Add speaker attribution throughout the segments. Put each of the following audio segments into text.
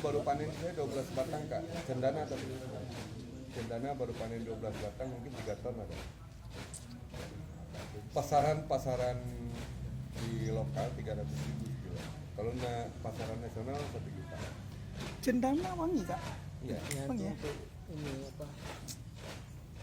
Speaker 1: baru panen saya 12 batang Kak. Cendana tapi. Cendana baru panen 12 batang mungkin 3 ton ada. Pasaran di lokal 300.000 kilo. Kalau pasaran nasional 1 juta.
Speaker 2: Cendana wangi Kak?
Speaker 1: Iya.
Speaker 2: Wangi ya?
Speaker 3: Ini apa?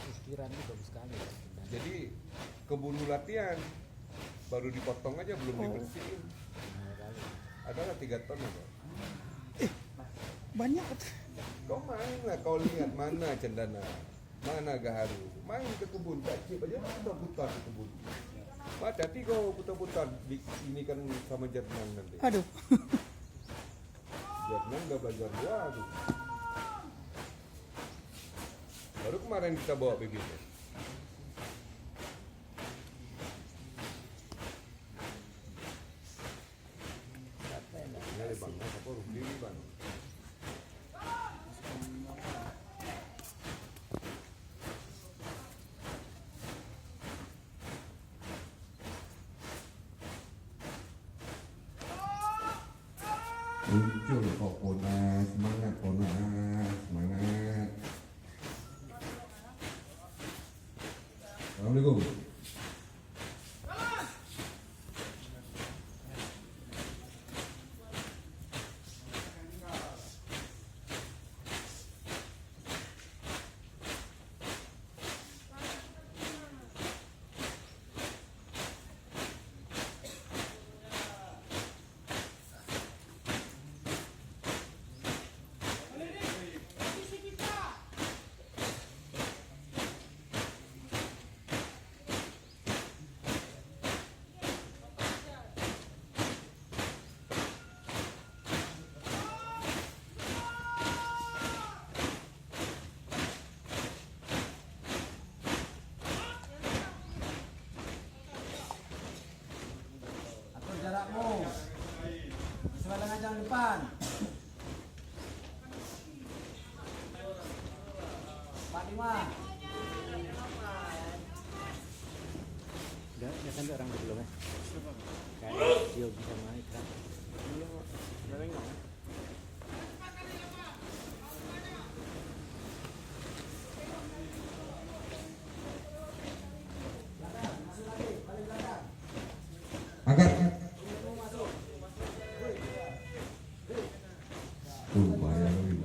Speaker 3: Ukirannya bagus sekali.
Speaker 1: Jadi keburu latihan baru dipotong aja belum dibersihin. Adalah 3 ton ada.
Speaker 2: Banyak.
Speaker 1: Kau main lah, kau lihat mana cendana, mana gaharu, main ke kebun, cip aja putar-putar ke kebun. Hati-hati kau putar-putar, ini kan sama Jerman nanti.
Speaker 2: Aduh.
Speaker 1: Jerman udah belajar dua tuh. Baru kemarin kita bawa bibitnya. Ini bang, apa rugi nih bang? Muncul kok Ponas, semangat Ponas, semangat. Assalamualaikum.
Speaker 3: Jarakmu sesuai dengan jalan depan. 45. Udah sampai orang belum ya? Kayak dia bisa naik kan?
Speaker 1: Angkat. Bahaya lagi.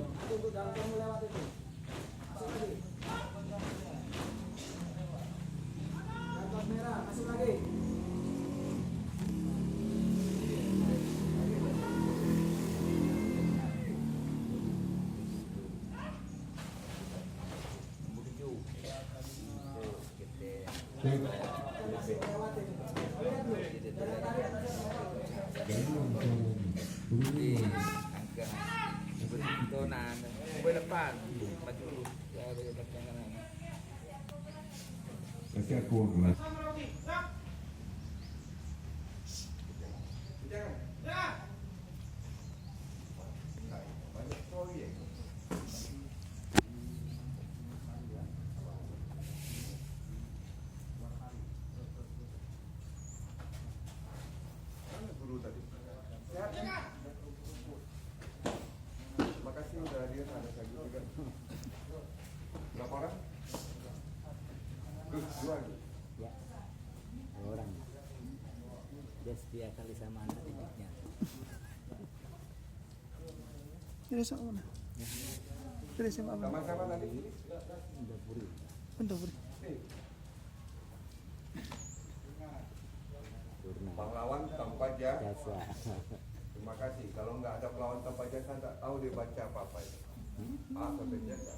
Speaker 3: Masuk lagi.
Speaker 4: Donan, depan, maju dulu. Ya, kanan.
Speaker 1: Kasi aku kelas. Makasih udah hadir, ada saya juga. Berapa orang? Dua gitu.
Speaker 3: Ya, 2 orang. Dia setia kali sama anak didiknya.
Speaker 2: Dari sama mana? Dari sama mana?
Speaker 1: Sama-sama tadi.
Speaker 3: Udah puri.
Speaker 2: Bentar, Bro.
Speaker 1: Pahlawan tanpa jasa.
Speaker 3: Jasa.
Speaker 1: Terima kasih. Kalau nggak ada pahlawan tanpa jasa, nggak tahu dia baca apa-apa itu. Sampai jasa.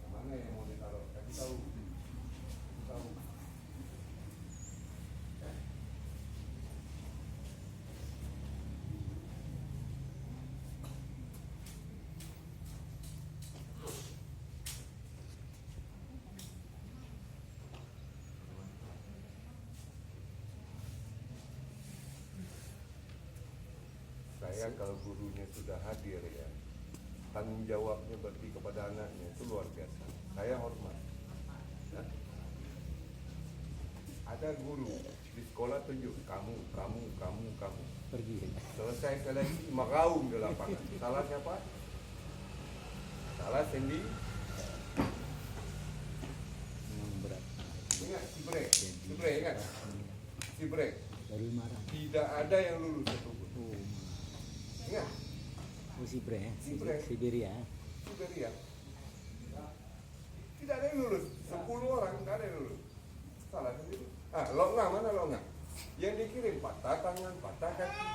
Speaker 1: Mana yang mau ditaruh? Kasih tahu. Tahu. Saya kalau gurunya sudah hadir ya, tanggung jawabnya berarti kepada anaknya itu luar biasa. Saya hormat. Ya. ada guru di sekolah tunjuk kamu.
Speaker 3: Pergi.
Speaker 1: Selesai sekali lagi 5 raung di lapangan. Salah siapa? Salah Sandy.
Speaker 3: Memang berat.
Speaker 1: Ingat si Bre ingat. Si Bre.
Speaker 3: Baru marah.
Speaker 1: Tidak ada yang lulus satupun.
Speaker 3: Oh,
Speaker 1: Ingat,
Speaker 3: Sibre ya?
Speaker 1: Sibre.
Speaker 3: Siberia.
Speaker 1: Siberia. Tidak ada yang lulus. 10 orang tidak ada yang lulus. Salah sendiri. Longga mana Longga? Yang dikirim patah tangan, patah kaki.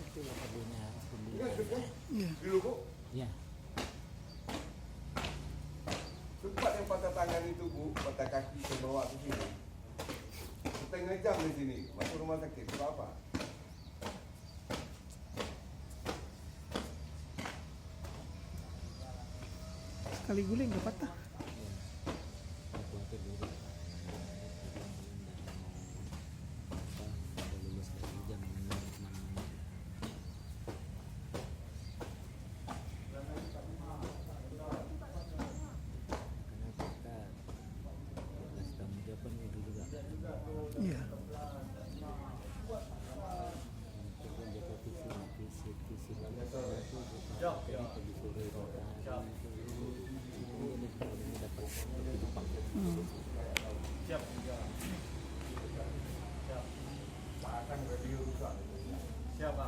Speaker 3: Itu lagunya
Speaker 1: Ingat kan?
Speaker 2: Iya.
Speaker 1: Di Lubuk.
Speaker 3: ya.
Speaker 1: Sempat yang patah tangan itu Bu, patah kaki saya bawa ke sini. Setengah jam di sini, masuk rumah sakit. Itu apa?
Speaker 2: Sekali guling gak patah.
Speaker 3: Aku atur dulu. Udah lulus dari jam 6. Karena kita tugas tanggung jawab kan itu juga.
Speaker 2: Iya.
Speaker 3: Untuk menjaga visi itu juga jadi disuruh rotasi itu ini dapat Jepang.
Speaker 1: Akan radio rusak.
Speaker 4: Siapa?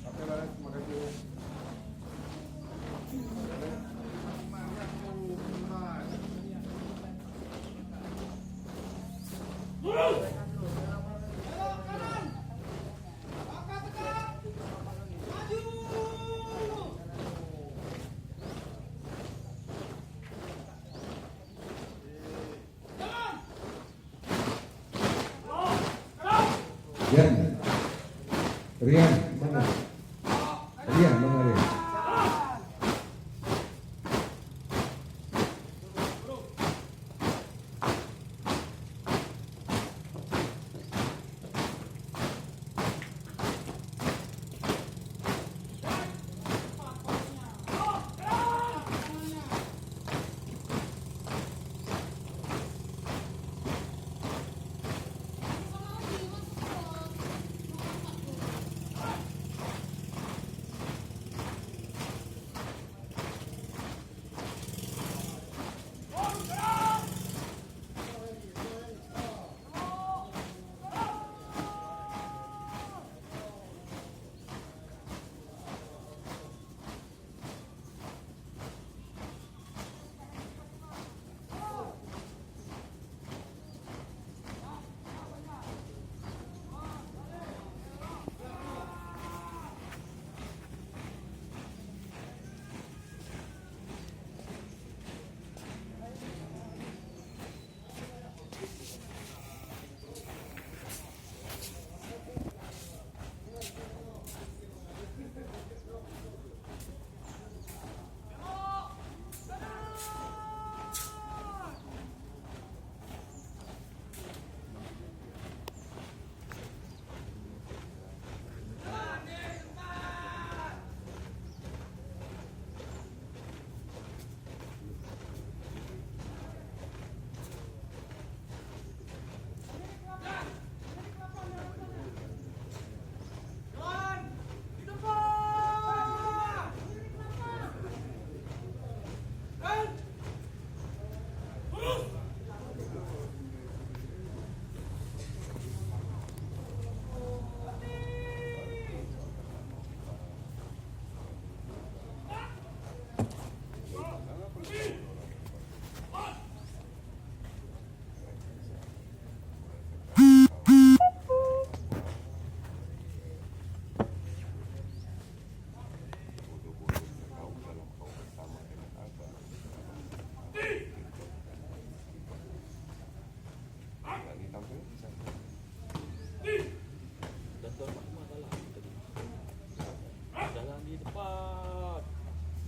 Speaker 1: Oke, Barat, terima kasih. Rian, mana? Rian, mana Rian?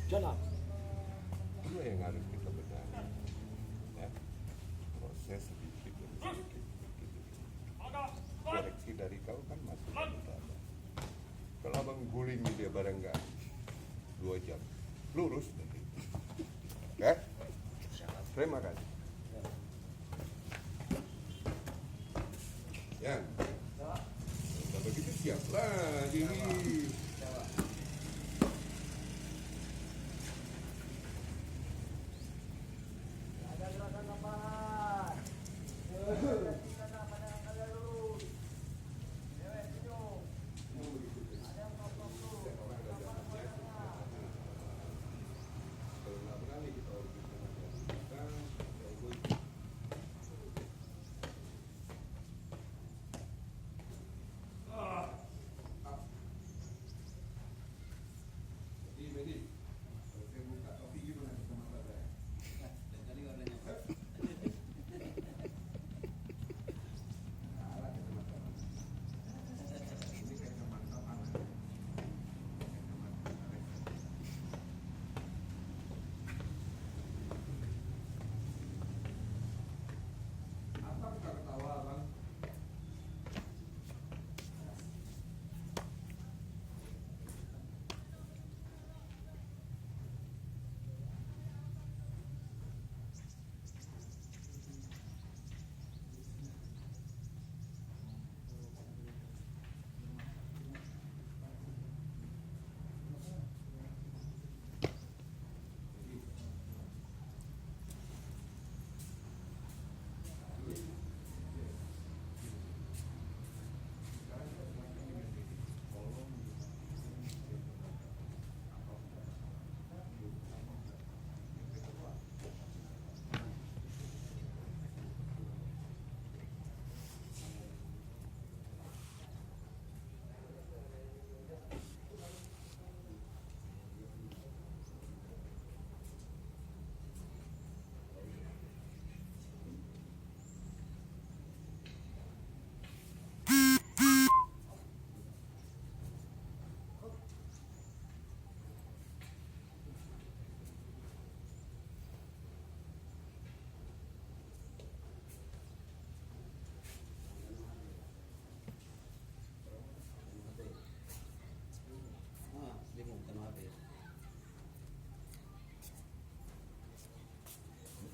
Speaker 4: Jalan.
Speaker 1: Itu yang harus kita benahi. Ya. Proses sedikit demi sedikit. Koreksi dari kau kan masuk ke utara. Kalau abang guling dia barang nggak 2 jam, lurus nanti. Ya? Terima kasih. Ya. Kalau begitu siaplah diri.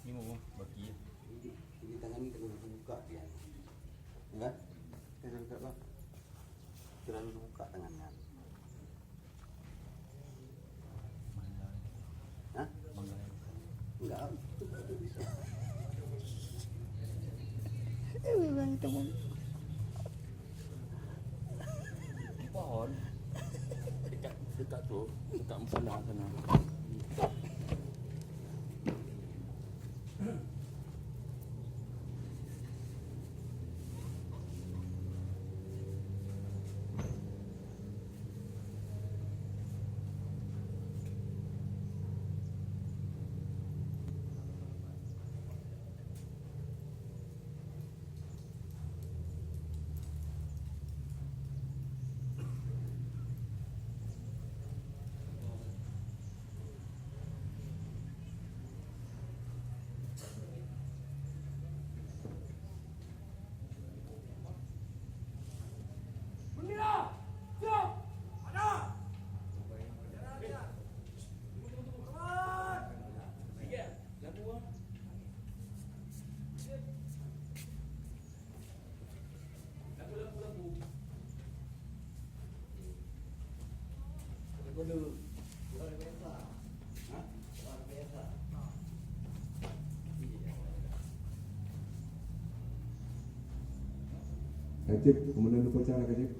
Speaker 3: Ini mau bagi.
Speaker 5: Ini tangan ini terlalu buka dia. Enggak? Jangan buka bang. Terlalu buka tangannya. Hah? Enggak. Itu bisa.
Speaker 2: Bang itu mau.
Speaker 4: Pohon. Dekat tuh, dekat musola sana.
Speaker 1: Kajib, kemudian upacara Kajib.